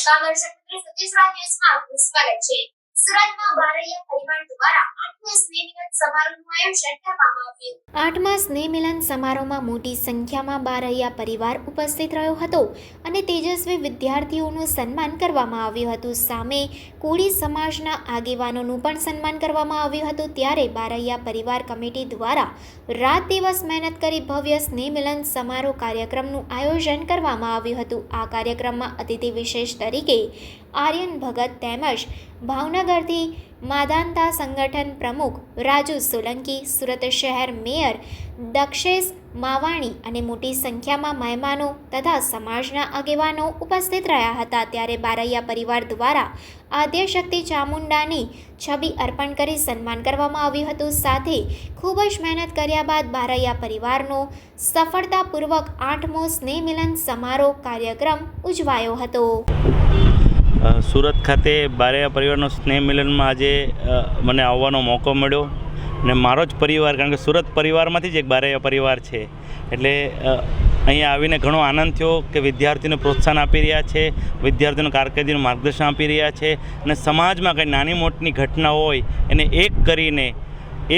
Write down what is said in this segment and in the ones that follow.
નમસ્કાર દર્શક મિત્રો, સતીશ રાજ ન્યૂઝમાં આપનું સ્વાગત છે। સુરતમાં બારૈયા પરિવાર દ્વારા 8મા સ્નેહ મિલન સમારોહનું આયોજન કરવામાં આવ્યું। 8મા સ્નેહ મિલન સમારોહમાં મોટી સંખ્યામાં બારૈયા પરિવાર ઉપસ્થિત રહ્યો હતો અને તેજસ્વી વિદ્યાર્થીઓનું સન્માન કરવામાં આવ્યું હતું। સામે કોળી સમાજના આગેવાનોનું પણ સન્માન કરવામાં આવ્યું હતું। ત્યારે બારૈયા પરિવાર કમિટી દ્વારા રાત દિવસ મહેનત કરી ભવ્ય સ્નેહ મિલન સમારોહ કાર્યક્રમનું આયોજન કરવામાં આવ્યું હતું। આ કાર્યક્રમમાં અતિથિ વિશેષ તરીકે આર્યન ભગત તેમજ ભાવનગરથી માધાનતા સંગઠન પ્રમુખ રાજુ સોલંકી, સુરત શહેર મેયર દક્ષેશ માવાણી અને મોટી સંખ્યામાં મહેમાનો તથા સમાજના આગેવાનો ઉપસ્થિત રહ્યા હતા। ત્યારે બારૈયા પરિવાર દ્વારા આદ્યશક્તિ ચામુંડાની છબી અર્પણ કરી સન્માન કરવામાં આવ્યું હતું। સાથે ખૂબ જ મહેનત કર્યા બાદ બારૈયા પરિવારનો સફળતાપૂર્વક 8મો સ્નેહ મિલન સમારોહ કાર્યક્રમ ઉજવાયો હતો। સુરત ખાતે બારૈયા પરિવારનો સ્નેહ મિલનમાં આજે મને આવવાનો મોકો મળ્યો અને મારો જ પરિવાર, કારણ કે સુરત પરિવારમાંથી જ એક બારૈયા પરિવાર છે, એટલે અહીંયા આવીને ઘણો આનંદ થયો કે વિદ્યાર્થીઓને પ્રોત્સાહન આપી રહ્યા છે, વિદ્યાર્થીઓને કારકિર્દીનું માર્ગદર્શન આપી રહ્યા છે અને સમાજમાં કંઈ નાની મોટી ઘટના હોય એને એક કરીને,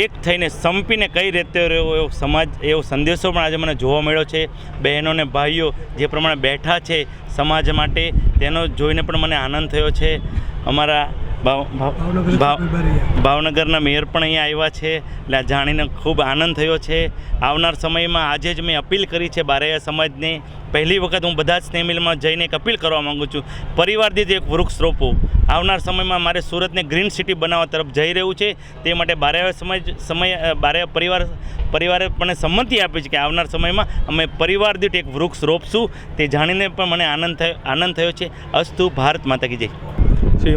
એક થઈને સંપીને કઈ રીતે એવો સમાજ, એવો સંદેશો પણ આજે મને જોવા મળ્યો છે। બહેનો અને ભાઈઓ જે પ્રમાણે બેઠા છે સમાજ માટે, તેનો જોઈને પણ મને આનંદ થયો છે। અમારા ભાવનગરના મેયર પણ અહીંયા આવ્યા છે, એટલે આ જાણીને ખૂબ આનંદ થયો છે। આવનાર સમયમાં આજે જ મેં અપીલ કરી છે બારૈયા સમાજને, પહેલી વખત હું બધા જ સ્નેહ મિલનમાં જઈને એક અપીલ કરવા માગું છું, પરિવાર દીઠ એક વૃક્ષ રોપો। આવનાર સમયમાં મારે સુરતને ગ્રીન સિટી બનાવવા તરફ જઈ રહ્યું છે, તે માટે બારૈયા પરિવારે પણ સંમતિ આપી છે કે આવનાર સમયમાં અમે પરિવાર દીઠ એક વૃક્ષ રોપશું। તે જાણીને પણ મને આનંદ થયો છે। અસ્તુ ભારત માતા કી જય।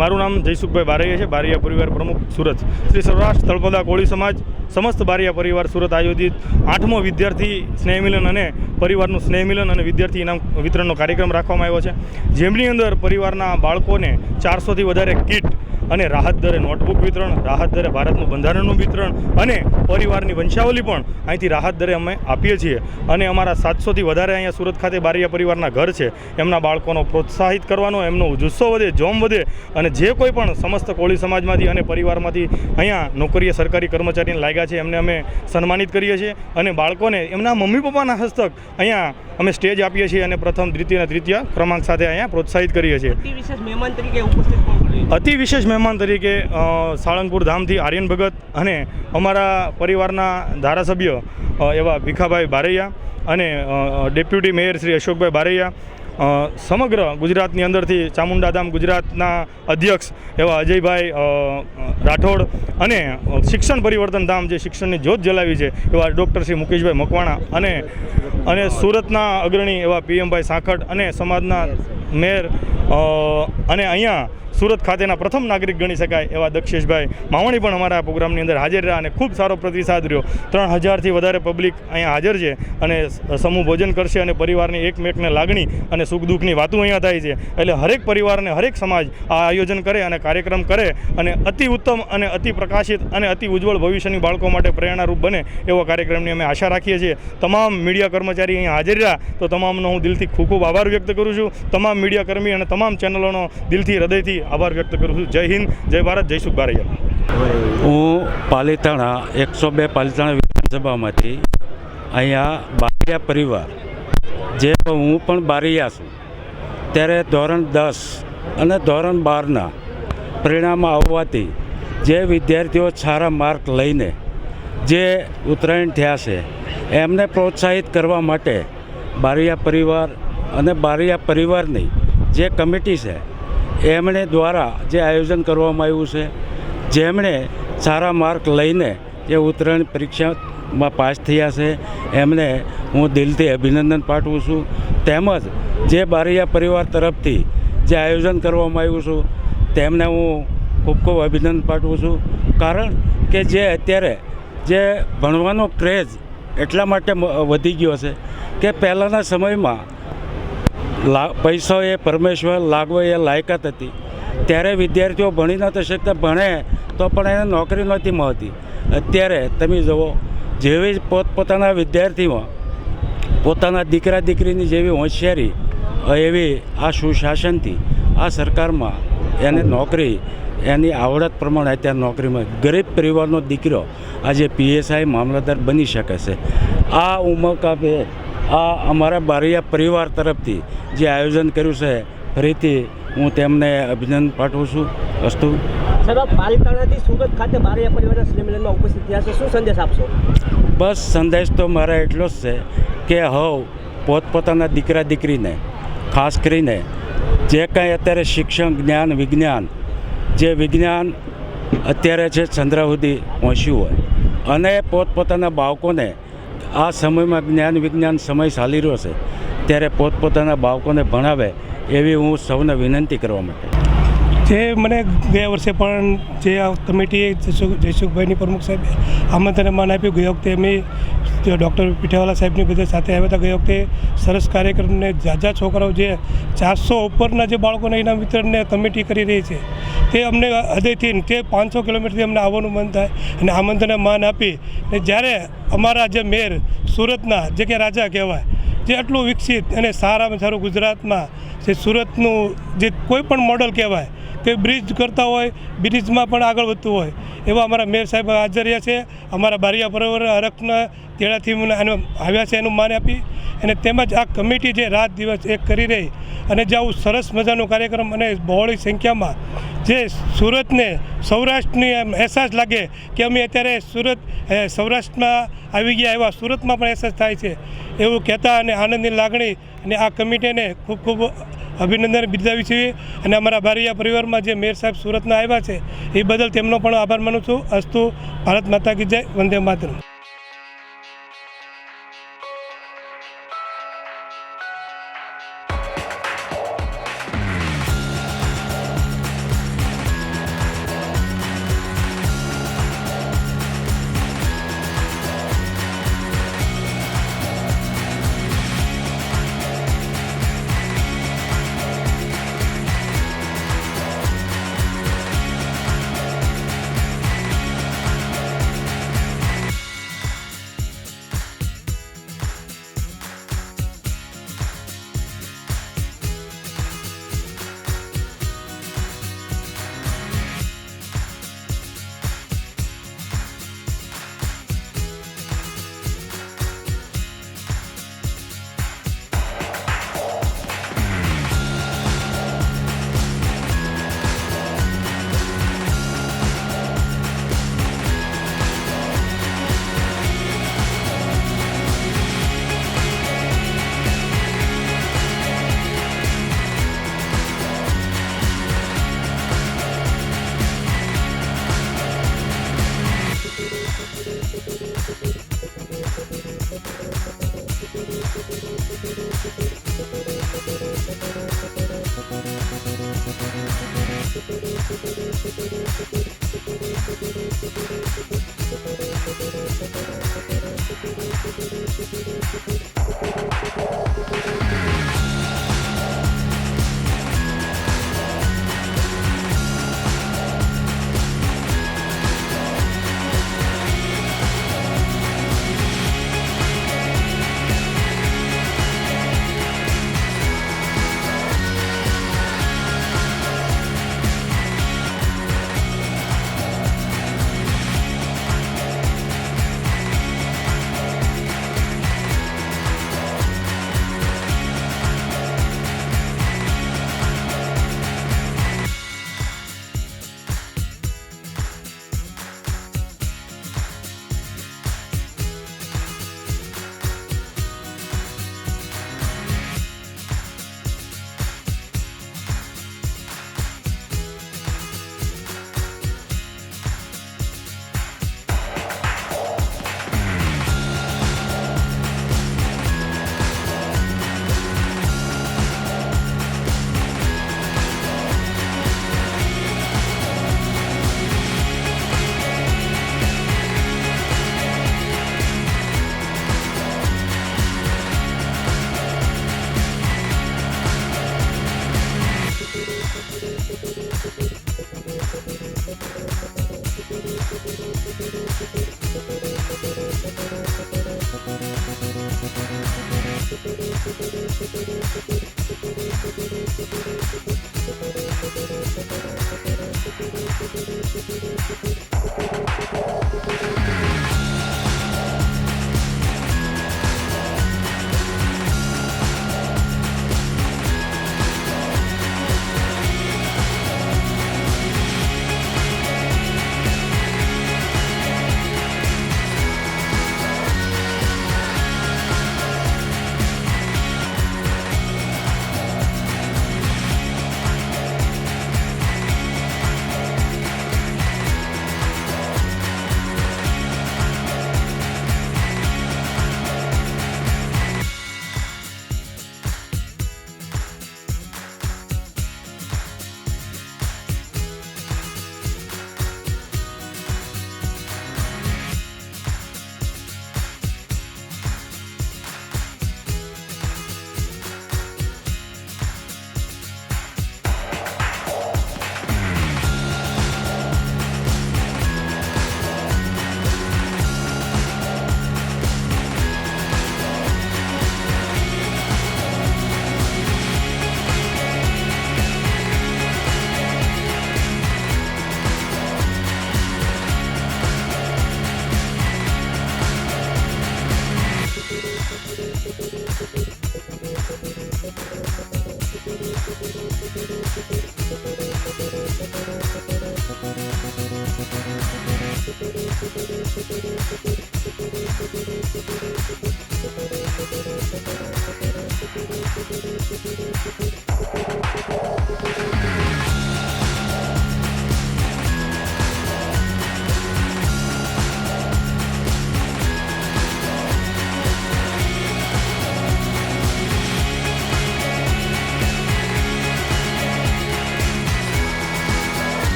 મારું નામ જયસુખભાઈ બારૈયા છે, બારૈયા પરિવાર પ્રમુખ સુરત। શ્રી સૌરાષ્ટ્ર તળપદા કોળી સમાજ સમસ્ત બારૈયા પરિવાર સુરત આયોજિત 8મો વિદ્યાર્થી સ્નેહ મિલન અને પરિવારનું સ્નેહ મિલન અને વિદ્યાર્થી ઇનામ વિતરણનો કાર્યક્રમ રાખવામાં આવ્યો છે, જેમની અંદર પરિવારના બાળકોને 400થી વધારે કીટ અને રાહત દરે નોટબુક વિતરણ, રાહત દરે ભારતનું બંધારણનું વિતરણ અને પરિવારની વંશાવલી પણ અહીંથી રાહત દરે અમે આપીએ છીએ। અને અમારા 700થી વધારે અહીંયા સુરત ખાતે બારૈયા પરિવારના ઘર છે, એમના બાળકોનો પ્રોત્સાહિત કરવાનો, એમનો જુસ્સો વધે, જોમ વધે અને જે કોઈ પણ સમસ્ત કોળી સમાજમાંથી અને પરિવારમાંથી અહીંયા નોકરીએ સરકારી કર્મચારીને લાગ્યા છે એમને અમે સન્માનિત કરીએ છીએ અને બાળકોને એમના મમ્મી પપ્પાના હસ્તક અહીંયા અમે સ્ટેજ આપીએ છીએ અને પ્રથમ, દ્વિતીય અને તૃતીય ક્રમાંક સાથે અહીંયા પ્રોત્સાહિત કરીએ છીએ। અતિ વિશેષ મહેમાન તરીકે સાળંગપુર ધામથી આર્યન ભગત અને અમારા પરિવારના ધારાસભ્ય એવા ભીખાભાઈ બારૈયા અને ડેપ્યુટી મેયર શ્રી અશોકભાઈ બારૈયા, સમગ્ર ગુજરાતની અંદરથી ચામુંડાધામ ગુજરાતના અધ્યક્ષ એવા અજયભાઈ રાઠોડ અને શિક્ષણ પરિવર્તન ધામ જે શિક્ષણની જ્યોત જલાવી છે એવા ડૉક્ટર શ્રી મુકેશભાઈ મકવાણા અને સુરતના અગ્રણી એવા પીએમભાઈ સાંખટ અને સમાજના મેયર અને અહીંયા સુરત ખાતેના પ્રથમ નાગરિક ગણી શકાય એવા દક્ષેશભાઈ માવાણી પણ અમારા પ્રોગ્રામની અંદર હાજર રહ્યા અને ખૂબ સારો પ્રતિસાદ રહ્યો। 3000થી વધારે પબ્લિક અહીંયા હાજર છે અને સમૂહ ભોજન કરશે અને પરિવારની એકમેકને લાગણી અને સુખ દુઃખની વાતો અહીંયા થાય છે, એટલે હરેક પરિવારને હરેક સમાજ આ આયોજન કરે અને કાર્યક્રમ કરે અને અતિ ઉત્તમ અને અતિ પ્રકાશિત અને અતિ ઉજ્જવળ ભવિષ્યની બાળકો માટે પ્રેરણારૂપ બને એવો કાર્યક્રમની અમે આશા રાખીએ છીએ। તમામ મીડિયા કર્મચારી અહીંયા હાજર રહ્યા તો તમામનો હું દિલથી ખૂબ આભાર વ્યક્ત કરું છું। તમામ મીડિયા કર્મી અને તમામ ચેનલોનો દિલથી, હૃદયથી આભાર વ્યક્ત કરું છું। જય હિન્દ, જય ભારત, જયસુખ બારૈયા। હું પાલિતાણા 102 પાલિતાણા વિધાનસભામાંથી અહીંયા બારૈયા પરિવાર, જે હું પણ બારૈયા છું, ત્યારે ધોરણ 10 અને ધોરણ 12ના પરિણામ આવવાથી જે વિદ્યાર્થીઓ સારા માર્ક લઈને જે ઉત્તીર્ણ થયા છે એમને પ્રોત્સાહિત કરવા માટે બારૈયા પરિવાર અને બારૈયા પરિવારની જે કમિટી છે એમણે દ્વારા જે આયોજન કરવામાં આવ્યું છે, જેમણે સારા માર્ક લઈને જે ઉત્તીર્ણ પરીક્ષામાં પાસ થયા છે એમને હું દિલથી અભિનંદન પાઠવું છું। તેમજ જે બારૈયા પરિવાર તરફથી જે આયોજન કરવામાં આવ્યું છું તેમને હું ખૂબ અભિનંદન પાઠવું છું, કારણ કે જે અત્યારે જે ભણવાનો ક્રેઝ એટલા માટે વધી ગયો છે કે પહેલાંના સમયમાં પૈસો એ પરમેશ્વર, લાગવો એ લાયકાત હતી, ત્યારે વિદ્યાર્થીઓ ભણી નહોતા શકતા, ભણે તો પણ એને નોકરી નહોતી મળતી। અત્યારે તમે જુઓ, જેવી પોતપોતાના વિદ્યાર્થીમાં પોતાના દીકરા દીકરીની જેવી હોશિયારી એવી આ સુશાસનથી આ સરકારમાં એને નોકરી એની આવડત પ્રમાણે અત્યારે નોકરીમાં ગરીબ પરિવારનો દીકરો આજે PSI મામલતદાર બની શકે છે. આ ઉમળકાભે આ અમારા બારૈયા પરિવાર તરફથી જે આયોજન કર્યું છે ફરીથી હું તેમને અભિનંદન પાઠવું છું. અસ્તુ. સાહેબ, પાલિતાણાથી સુરત ખાતે બારૈયા પરિવારના સ્નેહમિલનમાં ઉપસ્થિત થયા છે, શું સંદેશ આપશો? બસ સંદેશ તો મારા એટલો જ છે કે હવે પોતપોતાના દીકરા દીકરીને ખાસ કરીને જે કાંઈ અત્યારે શિક્ષણ જ્ઞાન વિજ્ઞાન જે વિજ્ઞાન અત્યારે છે ચંદ્ર સુધી પહોંચ્યું હોય અને પોતપોતાના બાળકોને આ સમયમાં જ્ઞાન વિજ્ઞાન સમય ચાલી રહ્યો છે ત્યારે પોતપોતાના બાળકોને ભણાવે એવી હું સૌને વિનંતી કરવા માટે. જે મને ગયા વર્ષે પણ જે આ કમિટીએ જયસુખભાઈની પ્રમુખ સાહેબે આમંત્રણ માન આપ્યું. ગયા વખતે અમે ડૉક્ટર પીઠાવાલા સાહેબની બધા સાથે આવ્યા હતા. ગયા વખતે સરસ કાર્યક્રમને ઝાઝા છોકરાઓ જે 400 ઉપરના જે બાળકોને ઇનામ વિતરણને કમિટી કરી રહી છે તે અમને હૃદયથી તે 500 કિલોમીટરથી અમને આવવાનું મન થાય અને આમંત્રણને માન આપી અને જ્યારે અમારા જે મેયર સુરતના જે કે રાજા કહેવાય જે આટલું વિકસિત અને સારામાં સારું ગુજરાતમાં જે સુરતનું જે કોઈ પણ મોડલ કહેવાય કે બ્રિજ કરતા હોય બ્રિજમાં પણ આગળ વધતું હોય એવા અમારા મેયર સાહેબ હાજર રહ્યા છે. અમારા બારૈયા પરિવાર હરખના તેડાથી આવ્યા છે એનું માન આપી અને તેમજ આ કમિટી જે રાત દિવસ એક કરી રહી અને જે આવું સરસ મજાનો કાર્યક્રમ અને બહોળી સંખ્યામાં જે સુરતને સૌરાષ્ટ્રની અહેસાસ લાગે કે અમે અત્યારે સુરત સૌરાષ્ટ્રમાં આવી ગયા એવા સુરતમાં પણ અહેસાસ થાય છે એવું કહેતા અને આનંદની લાગણી અને આ કમિટીને ખૂબ ખૂબ અભિનંદન બિરદાવી છે. અને અમારા બારૈયા પરિવારમાં જે મેયર સાહેબ સુરતના આવ્યા છે એ બદલ તેમનો પણ આભાર માનું છું. અસ્તુ. ભારત માતા કી જય. વંદે માતરમ.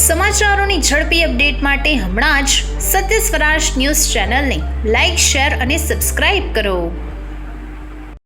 સમાચારોની ઝડપી અપડેટ માટે હમણાં જ સત્ય સ્વરાજ ન્યૂઝ ચેનલને લાઇક, શેર અને સબસ્ક્રાઇબ કરો.